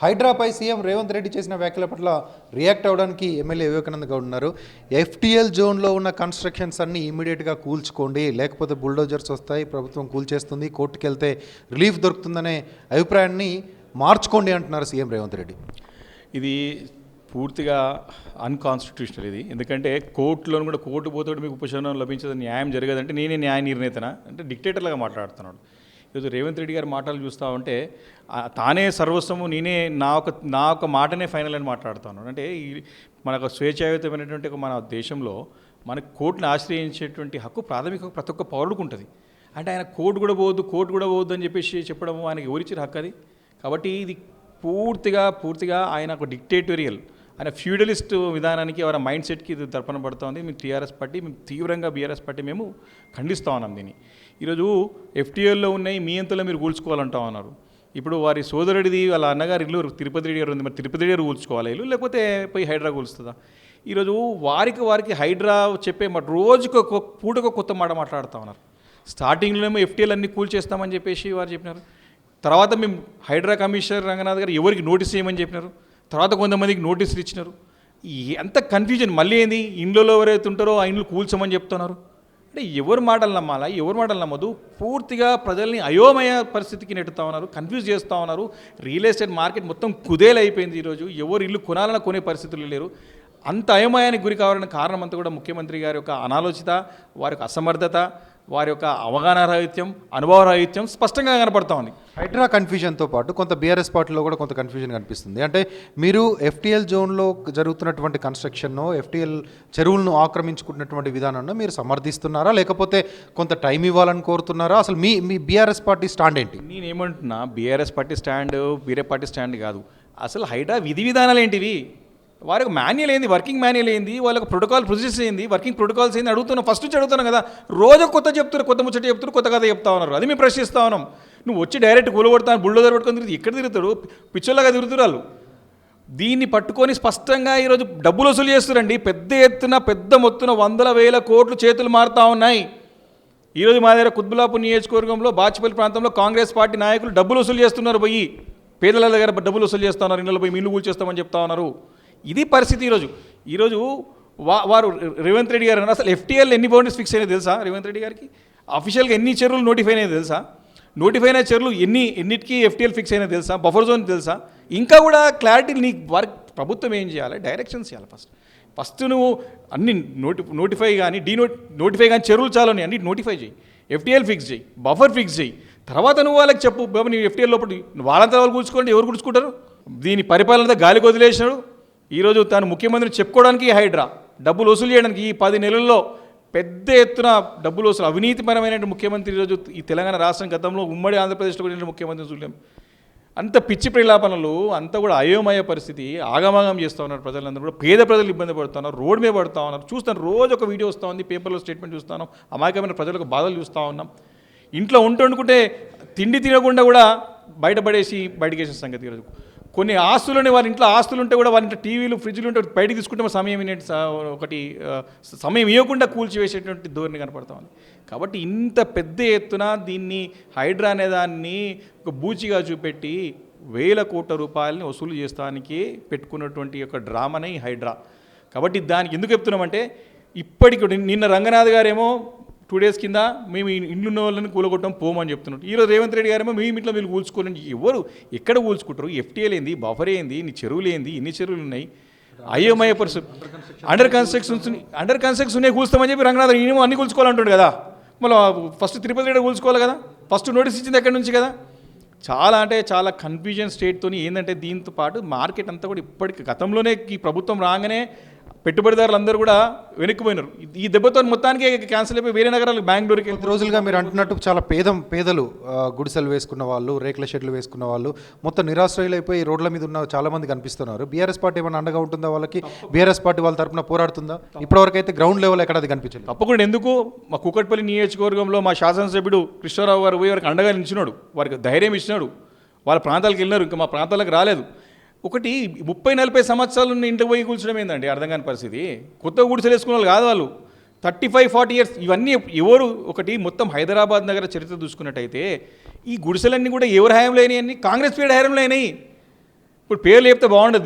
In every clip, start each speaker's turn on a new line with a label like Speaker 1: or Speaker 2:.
Speaker 1: హైడ్రాపై CM Revanth Reddy చేసిన వ్యాఖ్యల పట్ల రియాక్ట్ అవ్వడానికి ఎమ్మెల్యే వివేకానంద గౌడ్ ఉన్నారు. ఎఫ్టీఎల్ జోన్లో ఉన్న కన్స్ట్రక్షన్స్ అన్నీ ఇమీడియట్గా కూల్చుకోండి, లేకపోతే బుల్డోజర్స్ వస్తాయి, ప్రభుత్వం కూల్చేస్తుంది, కోర్టుకు వెళ్తే రిలీఫ్ దొరుకుతుందనే అభిప్రాయాన్ని మార్చుకోండి అంటున్నారు సీఎం రేవంత్ రెడ్డి.
Speaker 2: ఇది పూర్తిగా అన్కాన్స్టిట్యూషనల్. ఇది ఎందుకంటే కోర్టులో కూడా కోర్టు పోతే మీకు ఉపశమనం లభించదు, న్యాయం జరగదంటే నేనే న్యాయ నిర్ణేతనా అంటే డిక్టేటర్లాగా మాట్లాడుతున్నాడు. ఈరోజు రేవంత్ రెడ్డి గారు మాటలు చూస్తూ ఉంటే తానే సర్వస్వము, నేనే నా ఒక మాటనే ఫైనల్ అని మాట్లాడుతాను. అంటే మనకు స్వేచ్ఛాయుతమైనటువంటి మన దేశంలో మనకు కోర్టును ఆశ్రయించేటువంటి హక్కు ప్రాథమిక ప్రతి ఒక్క పౌరుడికి ఉంటుంది. అంటే ఆయన కోర్టు కూడా పోవద్దు అని చెప్పేసి చెప్పడం ఆయనకి ఎవరిచ్చిన హక్కు అది. కాబట్టి ఇది పూర్తిగా ఆయన ఒక డిక్టేటోరియల్, ఆయన ఫ్యూడలిస్ట్ విధానానికి ఎవరి మైండ్ సెట్కి ఇది దర్పణ పడుతుంది. మేము టీఆర్ఎస్ పార్టీ, మేము తీవ్రంగా బీఆర్ఎస్ పార్టీ మేము ఖండిస్తూ ఉన్నాం దీన్ని. ఈరోజు ఎఫ్టీఎల్లో ఉన్నాయి, మీ అంతలో మీరు కూల్చుకోవాలంటా ఉన్నారు. ఇప్పుడు వారి సోదరుడిది వాళ్ళ అన్నగారి ఇల్లు తిరుపతి రెడ్డి గారు ఉంది, మరి తిరుపతి రెడ్డి గారు కూల్చుకోవాలి ఇల్లు, లేకపోతే పోయి హైడ్రా కూల్స్తుందా? ఈరోజు వారికి హైడ్రా చెప్పే మాట రోజుకు పూటకు కొత్త మాట మాట్లాడుతూ ఉన్నారు. స్టార్టింగ్లోనేమో ఎఫ్టీఎల్ అన్ని కూల్చేస్తామని చెప్పేసి వారు చెప్పినారు. తర్వాత మేము హైడ్రా కమిషనర్ రంగనాథ్ గారు ఎవరికి నోటీస్ చేయమని చెప్పినారు. తర్వాత కొంతమందికి నోటీసులు ఇచ్చినారు. ఎంత కన్ఫ్యూజన్. మళ్ళీ ఏంది, ఇండ్లలో ఎవరైతే ఉంటారో ఆ ఇండ్లు కూల్చమని చెప్తున్నారు. అంటే ఎవరి మాటలు నమ్మాలా, ఎవరి మాటలు నమ్మదు. పూర్తిగా ప్రజల్ని అయోమయ పరిస్థితికి నెట్టుతూ ఉన్నారు, కన్ఫ్యూజ్ చేస్తూ ఉన్నారు. రియల్ ఎస్టేట్ మార్కెట్ మొత్తం కుదేలైపోయింది. ఈరోజు ఎవరు ఇల్లు కొనాలన్నా కొనే పరిస్థితులు లేరు. అంత అయోమయానికి గురి కావాలన్న కారణం అంతా కూడా ముఖ్యమంత్రి గారి యొక్క అనాలోచిత, వారి యొక్క అసమర్థత, వారి యొక్క అవగాహన రాహిత్యం, అనుభవ రాహిత్యం స్పష్టంగా కనపడతా ఉంది.
Speaker 1: హైడ్రా కన్ఫ్యూజన్తో పాటు కొంత బీఆర్ఎస్ పార్టీలో కూడా కొంత కన్ఫ్యూజన్ కనిపిస్తుంది. అంటే మీరు ఎఫ్టీఎల్ జోన్లో జరుగుతున్నటువంటి కన్స్ట్రక్షన్ను, ఎఫ్టీఎల్ చెరువులను ఆక్రమించుకున్నటువంటి విధానాన్ని మీరు సమర్థిస్తున్నారా, లేకపోతే కొంత టైం ఇవ్వాలని కోరుతున్నారా? అసలు మీ బీఆర్ఎస్ పార్టీ స్టాండ్ ఏంటి?
Speaker 2: నేనేమంటున్నా, బీఆర్ఎస్ పార్టీ స్టాండ్ వేరే పార్టీ స్టాండ్ కాదు. అసలు హైడ్రా విధి విధానాలు ఏంటివి, వారికి మాన్యువల్ ఏంది, వర్కింగ్ మాన్యువల్ ఏంది, వాళ్ళకి ప్రోటోకాల్ ప్రొసీజర్స్ ఏంది, వర్కింగ్ ప్రోటోకాల్స్ ఏంది అడుగుతున్నాం. ఫస్ట్ నుంచి అడుగుతున్నాం కదా. రోజు కొత్త చెప్తున్నారు, కొత్త ముచ్చట చెప్తున్నారు, కొత్త కథ చెప్తా ఉన్నారు. అది మేము ప్రశ్నిస్తూ ఉన్నాం. నువ్వు వచ్చి డైరెక్ట్ కూలగొడతాను, బుల్డోజర్ పట్టుకొని తిరుగుతుంది, ఎక్కడ తిరుగుతాడు, పిచ్చోళ్ళగా తిరుగుతున్నారు. దీన్ని పట్టుకొని స్పష్టంగా ఈరోజు డబ్బులు వసూలు చేస్తున్నారండి. పెద్ద మొత్తున 100,000 కోట్లు చేతులు మారుతూ ఉన్నాయి. ఈరోజు మా దగ్గర కుత్బుల్లాపూర్ నియోజకవర్గంలో బాచిపల్లి ప్రాంతంలో కాంగ్రెస్ పార్టీ నాయకులు డబ్బులు వసూలు చేస్తున్నారు. పోయి పేదల దగ్గర డబ్బులు వసూలు చేస్తూ ఉన్నారు, ఇళ్ళలో పోయి ఇల్లు కూల్చేస్తామని చెప్తా ఉన్నారు. ఇది పరిస్థితి. ఈరోజు వారు రేవంత్ రెడ్డి గారు అసలు ఎఫ్టీఎల్ ఎన్ని బౌండరీస్ ఫిక్స్ అయినా తెలుసా? రేవంత్ రెడ్డి గారికి అఫీషియల్గా ఎన్ని చెరువులు నోటిఫై అయినా తెలుసా? నోటిఫై అయిన చెరువులు ఎన్నిటికీ ఎఫ్టీఎల్ ఫిక్స్ అయినా తెలుసా? బఫర్ జోన్ తెలుసా? ఇంకా కూడా క్లారిటీ నీకు వారికి ప్రభుత్వం ఏం చేయాలి? డైరెక్షన్స్ చేయాలి. ఫస్ట్ నువ్వు అన్ని నోటిఫై కానీ నోటిఫై కానీ చెరువులు చాలని అన్ని నోటిఫై చేయి, ఎఫ్టీఎల్ ఫిక్స్ చేయి, బఫర్ ఫిక్స్ చేయి. తర్వాత నువ్వు వాళ్ళకి చెప్పు, బాబు నీ ఎఫ్టీఎల్ లోపల వాళ్ళంతా వాళ్ళు కూర్చుకోండి. ఎవరు కూర్చుకుంటారు? దీని పరిపాలన గాలికి వదిలేసినాడు. ఈరోజు తాను ముఖ్యమంత్రిని చెప్పుకోవడానికి హైడ్రా డబ్బులు వసూలు చేయడానికి ఈ 10 నెలల్లో పెద్ద ఎత్తున డబ్బులు వసూలు, అవినీతిపరమైన ముఖ్యమంత్రి. ఈరోజు ఈ తెలంగాణ రాష్ట్రం గతంలో ఉమ్మడి ఆంధ్రప్రదేశ్లో కూడా ముఖ్యమంత్రి చూడలేం. అంత పిచ్చి ప్రలాపనలు, అంతా కూడా అయోమయ పరిస్థితి, ఆగమాగం చేస్తూ ఉన్నారు. ప్రజలందరూ కూడా పేద ప్రజలు ఇబ్బంది పడుతున్నారు, రోడ్డు మీద పడుతూ ఉన్నారు. చూస్తాను, రోజు ఒక వీడియో వస్తూ ఉంది, పేపర్లో స్టేట్మెంట్ చూస్తాను, అమాయకమైన ప్రజలకు బాధలు చూస్తూ ఉన్నాం. ఇంట్లో వండుకుంటే తిండి తినకుండా కూడా బయటకు వేసిన సంగతి. ఈరోజు కొన్ని ఆస్తులని వారి ఇంట్లో ఆస్తులు ఉంటే కూడా వారి ఇంట్లో టీవీలు, ఫ్రిడ్జ్లు ఉంటే బయటకు తీసుకుంటే సమయం ఇవ్వకుండా కూల్చివేసేటువంటి ధోరణి కనపడతా ఉంది. కాబట్టి ఇంత పెద్ద ఎత్తున దీన్ని హైడ్రా అనే దాన్ని ఒక బూచిగా చూపెట్టి 1,000 కోట్ల రూపాయలని వసూలు చేస్తానికి పెట్టుకున్నటువంటి యొక్క డ్రామానే ఈ హైడ్రా. కాబట్టి దానికి ఎందుకు చెప్తున్నామంటే, ఇప్పటికి నిన్న రంగనాథ్ గారేమో 2 days కింద మేము ఇండ్లు ఉన్న వాళ్ళని కూలగొట్టడం పోమని చెప్తున్నారు. ఈరోజు రేవంత్ రెడ్డి గారేమో మీ ఇంట్లో మీరు కూల్చుకోవాలని. ఎవరు ఎక్కడ కూల్చుకుంటారు? ఎఫ్టీఎల్ ఏంది, బఫర్ ఏంది, నీ చెరువులు ఏంది, ఎన్ని చెరువులు ఉన్నాయి, అయోమయ పరిస్థితి. అండర్ కన్స్ట్రక్షన్ కూల్స్తామని చెప్పి రంగనాథ్ ఈయన అన్ని కూల్చుకోవాలంటుండు కదా. మళ్ళీ ఫస్ట్ తిరుపతి రెడ్డి కూల్చుకోవాలి కదా. ఫస్ట్ నోటీస్ ఇచ్చింది ఎక్కడి నుంచి కదా. చాలా కన్ఫ్యూజన్ స్టేట్తో ఏంటంటే, దీంతో పాటు మార్కెట్ అంతా కూడా ఇప్పటికి గతంలోనే ఈ ప్రభుత్వం రాగానే పెట్టుబడిదారులు అందరూ కూడా వెనక్కిపోయినారు. ఈ దెబ్బతో మొత్తానికి క్యాన్సిల్ అయిపోయి వేరే నగరాలు, బెంగళూరుకి.
Speaker 1: కొద్ది రోజులుగా మీరు అంటున్నట్టు చాలా పేదలు గుడిసెలు వేసుకున్న వాళ్ళు, రేకుల షెడ్లు వేసుకున్న వాళ్ళు మొత్తం నిరాశ్రయులు అయిపోయి రోడ్ల మీద ఉన్న చాలా మంది కనిపిస్తున్నారు. బీఆర్ఎస్ పార్టీ ఏమైనా అండగా ఉంటుందా వాళ్ళకి? బీఆర్ఎస్ పార్టీ వాళ్ళ తరఫున పోరాడుతుందా? ఇప్పటివరకు అయితే గ్రౌండ్ లెవెల్ ఎక్కడ అది కనిపించలేదు.
Speaker 2: తప్పకుండా. ఎందుకు? మా కూకట్పల్లి నియోజకవర్గంలో మా శాసనసభ్యుడు కృష్ణారావు గారు పోయి వారికి అండగా నిలిచినాడు, వారికి ధైర్యం ఇచ్చినాడు. వాళ్ళ ప్రాంతాలకు వెళ్ళినారు, ఇంకా మా ప్రాంతాలకు రాలేదు. ఒకటి 30-40 సంవత్సరాలు ఇంటికి పోయి కూర్చోడం ఏందండి అర్థం కాని పరిస్థితి. కొత్తగా గుడిసెలు వేసుకున్న వాళ్ళు కాదు వాళ్ళు, 35-40 years. ఇవన్నీ ఎవరు? ఒకటి మొత్తం హైదరాబాద్ నగర చరిత్ర చూసుకున్నట్టయితే ఈ గుడిసెలన్నీ కూడా ఎవరి హయాంలో అయినాయి? కాంగ్రెస్ పీరియడ్ హయాంలో అయినాయి. ఇప్పుడు పేర్లు చెప్తే బాగుండదు.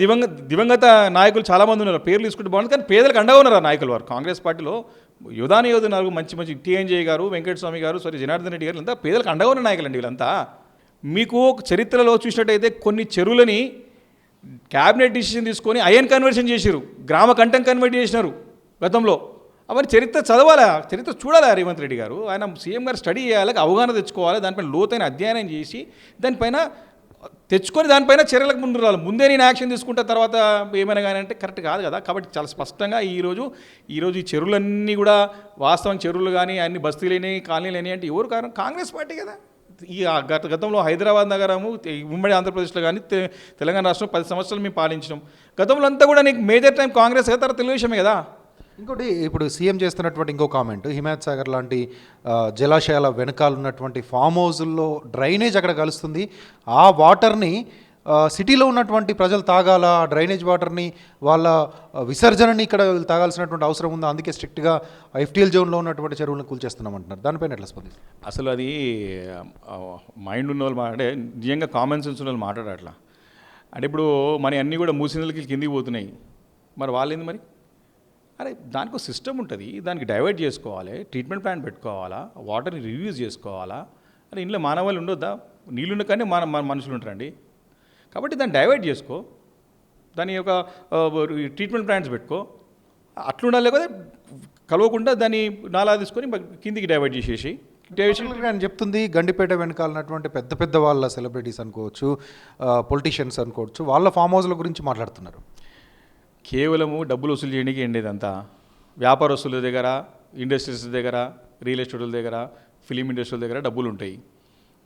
Speaker 2: దివంగత నాయకులు చాలామంది ఉన్నారు, పేర్లు తీసుకుంటే బాగుంటుంది. కానీ పేదలకు అండగా ఉన్నారు ఆ నాయకులు. వారు కాంగ్రెస్ పార్టీలో యోధులు మంచి మంచి టీఎన్జే గారు, వెంకటస్వామి గారు, జనార్దన్ రెడ్డి గారు అంతా పేదలకు అండగా ఉన్న నాయకులు అండి వీళ్ళంతా. మీకు ఒక చరిత్రలో చూసినట్టయితే కొన్ని చెరువులని క్యాబినెట్ డిసిషన్ తీసుకొని అయన్ కన్వర్షన్ చేశారు, గ్రామ కంఠం కన్వర్ట్ చేసినారు గతంలో. అవన్నీ చరిత్ర చదవాలా, చరిత్ర చూడాలా రేవంత్ రెడ్డి గారు. ఆయన సీఎం గారు స్టడీ చేయాలి, అవగాహన తెచ్చుకోవాలి, దానిపైన లోతైన అధ్యయనం చేసి దానిపైన తెచ్చుకొని దానిపైన చర్యలకు ముందు రావాలి. ముందే నేను యాక్షన్ తీసుకుంటే తర్వాత ఏమైనా కానీ అంటే కరెక్ట్ కాదు కదా. కాబట్టి చాలా స్పష్టంగా ఈరోజు ఈ చెరువులన్నీ కూడా వాస్తవం చెరువులు కానీ అన్ని బస్తీలేని కాలనీలేని అంటే ఎవరు కారణం? కాంగ్రెస్ పార్టీ కదా. ఈ గతంలో హైదరాబాద్ నగరము ఉమ్మడి ఆంధ్రప్రదేశ్లో కానీ తెలంగాణ రాష్ట్రంలో 10 సంవత్సరాలు మేము పాలించినాం. గతంలో అంతా కూడా నీకు మేజర్ టైం కాంగ్రెస్ కదా, తర్వాత తెలుగుదేశమే కదా.
Speaker 1: ఇంకోటి ఇప్పుడు సీఎం చేస్తున్నటువంటి ఇంకో కామెంట్, హిమాయత్ సాగర్ లాంటి జలాశయాల వెనకాల ఉన్నటువంటి ఫామ్ హౌజుల్లో డ్రైనేజ్ అక్కడ కలుస్తుంది, ఆ వాటర్ని సిటీలో ఉన్నటువంటి ప్రజలు తాగాల, డ్రైనేజ్ వాటర్ని వాళ్ళ విసర్జనని ఇక్కడ తాగాల్సినటువంటి అవసరం ఉంది, అందుకే స్ట్రిక్ట్గా ఎఫ్టీఎల్ జోన్లో ఉన్నటువంటి చెరువులను కూల్చేస్తున్నాం అంటున్నారు. దానిపైన ఎట్లా స్పందిస్తారు?
Speaker 2: అసలు అది మైండ్ ఉన్న వాళ్ళు అంటే నిజంగా కామన్ సెన్స్ ఉన్న వాళ్ళు మాట్లాడట్లా. అంటే ఇప్పుడు మన అన్నీ కూడా మూసినలకి కిందికి పోతున్నాయి, మరి వాళ్ళేంది మరి? అరే దానికి ఒక సిస్టమ్ ఉంటుంది, దానికి డైవర్ట్ చేసుకోవాలి, ట్రీట్మెంట్ ప్లాంట్ పెట్టుకోవాలా, వాటర్ని రియూజ్ చేసుకోవాలా. అరే ఇంట్లో మానవాళ్ళు ఉండొద్దా? నీళ్ళున్న కానీ మన మనుషులు ఉంటారండి. కాబట్టి దాన్ని డైవర్ట్ చేసుకో, దాని యొక్క ట్రీట్మెంట్ ప్లాంట్స్ పెట్టుకో, అట్లుండాలి. లేకపోతే కలవకుండా దాన్ని నాలా తీసుకొని కిందికి డైవర్ట్ చేసేసి
Speaker 1: ఆయన చెప్తుంది గండిపేట వెనకాలన్నటువంటి పెద్ద పెద్ద వాళ్ళ సెలబ్రిటీస్ అనుకోవచ్చు, పొలిటీషియన్స్ అనుకోవచ్చు, వాళ్ళ ఫామ్ హౌస్ల గురించి మాట్లాడుతున్నారు.
Speaker 2: కేవలము డబ్బులు వసూలు చేయడానికి ఏంటంతా వ్యాపారస్తుల దగ్గర, ఇండస్ట్రీస్ దగ్గర, రియల్ ఎస్టేట్ల దగ్గర, ఫిలిం ఇండస్ట్రీల దగ్గర డబ్బులు ఉంటాయి.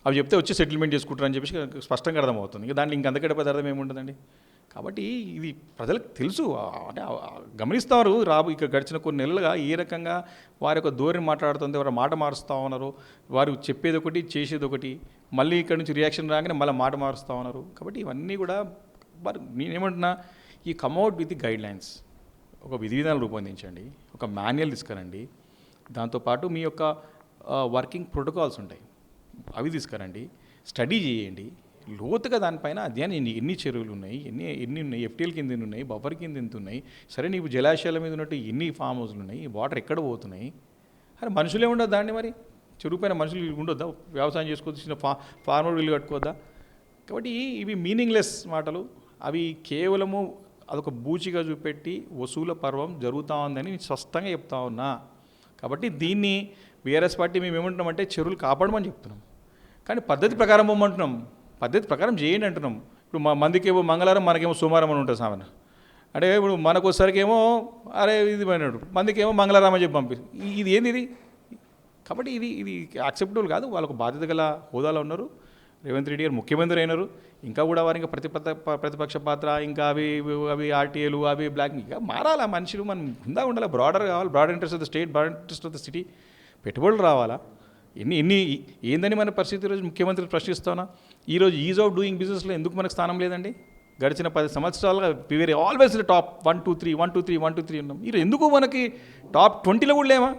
Speaker 2: అవి చెప్తే వచ్చి సెటిల్మెంట్ చేసుకుంటారని చెప్పేసి స్పష్టంగా అర్థమవుతుంది. ఇక దాంట్లో ఇంకంతకంటే పదార్థం ఏముంటుందండి. కాబట్టి ఇది ప్రజలకు తెలుసు, అంటే గమనిస్తారు. ఇక గడిచిన కొన్ని నెలలుగా ఏ రకంగా వారి యొక్క ధోరణి మాట్లాడుతుంది, వారి మాట మారుస్తూ ఉన్నారు. వారు చెప్పేది ఒకటి, చేసేది ఒకటి, మళ్ళీ ఇక్కడ నుంచి రియాక్షన్ రాగానే మళ్ళీ మాట మారుస్తూ ఉన్నారు. కాబట్టి ఇవన్నీ కూడా మరి నేనేమంటున్నా, ఈ come out with the guide lines, ఒక విధి విధానాలు రూపొందించండి, ఒక మాన్యువల్ తీసుకురండి, దాంతోపాటు మీ యొక్క వర్కింగ్ ప్రోటోకాల్స్ ఉంటాయి అవి తీసుకురండి, స్టడీ చేయండి లోతుగా. దానిపైన అధ్యయనం ఎన్ని చెరువులు ఉన్నాయి, ఎన్ని ఉన్నాయి, ఎఫ్టీఎల్ కింద ఎన్ని ఉన్నాయి, బఫర్ కింద ఎంత ఉన్నాయి, సరే నీకు జలాశయాల మీద ఉన్నట్టు ఎన్ని ఫామ్ హౌస్లు ఉన్నాయి, వాటర్ ఎక్కడ పోతున్నాయి. అరే మనుషులే ఉండదు దాన్ని, మరి చెరువు పైన మనుషులు ఉండొద్దా? వ్యవసాయం చేసుకోవచ్చు, ఫార్మర్ ఇల్లు కట్టుకోవద్దా? కాబట్టి ఇవి మీనింగ్లెస్ మాటలు. అవి కేవలము అదొక బూచిగా చూపెట్టి వసూల పర్వం జరుగుతూ ఉందని నేను స్పష్టంగా చెప్తా ఉన్నా. కాబట్టి దీన్ని బీఆర్ఎస్ పార్టీ మేము ఏమంటున్నామంటే చెరువులు కాపాడమని చెప్తున్నాం, కానీ పద్ధతి ప్రకారం పోమంటున్నాం. పద్ధతి ప్రకారం చేయండి అంటున్నాం. ఇప్పుడు మందికేమో మంగళవారం, మనకేమో సోమవారం అని ఉంటుంది సామెన. అంటే ఇప్పుడు మనకు ఒకసారికేమో అరే ఇది పోయినాడు, మందికేమో మంగళవారం అని చెప్పి పంపిస్తుంది. ఇది ఏంది ఇది? కాబట్టి ఇది యాక్సెప్టబుల్ కాదు. వాళ్ళకు బాధ్యత గల హోదాలో ఉన్నారు. రేవంత్ రెడ్డి గారు ముఖ్యమంత్రి అయినారు, ఇంకా కూడా వారికి ప్రతిపక్ష పాత్ర, ఇంకా అవి ఆర్టీఏలు, అవి బ్లాక్, ఇంకా మారాలా మనుషులు. మనం ఉందా ఉండాలి, బ్రాడర్ కావాలి, broad interest of the state, broad interest of the city. పెట్టుబడులు రావాలా? ఎన్ని ఏందని మన పరిస్థితి ఈరోజు ముఖ్యమంత్రి ప్రశ్నిస్తానా? ఈరోజు ఈజ్ ఆఫ్ డూయింగ్ బిజినెస్లో ఎందుకు మనకు స్థానం లేదండి? గడిచిన 10 సంవత్సరాలుగా వీఆర్ ఆల్వేస్ టాప్ 1 2 3 1 2 3 1 2 3 ఉన్నాం. ఈరోజు ఎందుకు మనకి టాప్ 20లో కూడా లేమా?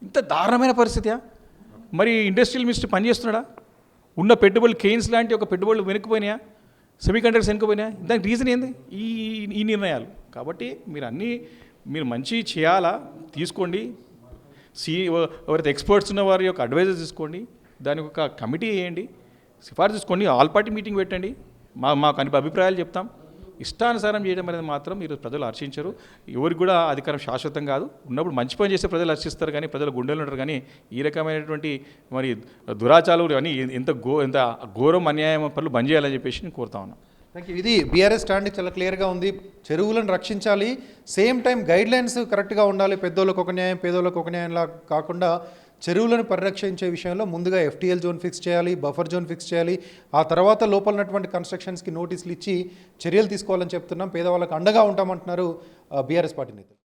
Speaker 2: ఇంత దారుణమైన పరిస్థితియా? మరి ఇండస్ట్రియల్ మినిస్టర్ పనిచేస్తున్నాడా? ఉన్న పెట్టుబడులు కేన్స్ లాంటి ఒక పెట్టుబడులు వెనుకపోయినాయా? సెమీకండక్టర్స్ వెనుకపోయినాయా? దానికి రీజన్ ఏంది? ఈ నిర్ణయాలు. కాబట్టి మీరు మంచి చేయాలా తీసుకోండి. ఎవరైతే ఎక్స్పర్ట్స్ ఉన్న వారి యొక్క అడ్వైజర్స్ తీసుకోండి, దానికి ఒక కమిటీ వేయండి, సిఫార్సు తీసుకోండి, ఆల్ పార్టీ మీటింగ్ పెట్టండి, మాకు అభిప్రాయాలు చెప్తాం. ఇష్టానుసారం చేయడం అనేది మాత్రం ఈరోజు ప్రజలు హర్షించరు. ఎవరికి కూడా అధికారం శాశ్వతం కాదు. ఉన్నప్పుడు మంచి పని చేస్తే ప్రజలు హర్షిస్తారు, కానీ ప్రజలు గుండెలు ఉంటారు. కానీ ఈ రకమైనటువంటి మరి దురాచారాలు అని ఎంత ఘోరం అన్యాయం పనులు బంద్ చేయాలని చెప్పేసి నేను కోరుతా ఉన్నాను.
Speaker 1: Thank you. ఇది బీఆర్ఎస్ స్టాండ్ చాలా క్లియర్గా ఉంది. చెరువులను రక్షించాలి, సేమ్ టైం గైడ్ లైన్స్ కరెక్ట్గా ఉండాలి. పెద్దోళ్ళకు ఒక న్యాయం, పేదోళ్ళకు ఒక న్యాయంలా కాకుండా చెరువులను పరిరక్షించే విషయంలో ముందుగా ఎఫ్టీఎల్ జోన్ ఫిక్స్ చేయాలి, బఫర్ జోన్ ఫిక్స్ చేయాలి, ఆ తర్వాత లోపల ఉన్నటువంటి కన్స్ట్రక్షన్స్కి నోటీసులు ఇచ్చి చర్యలు తీసుకోవాలని చెప్తున్నాం. పేదవాళ్ళకు అండగా ఉంటామంటున్నారు బీఆర్ఎస్ పార్టీ నేతలు.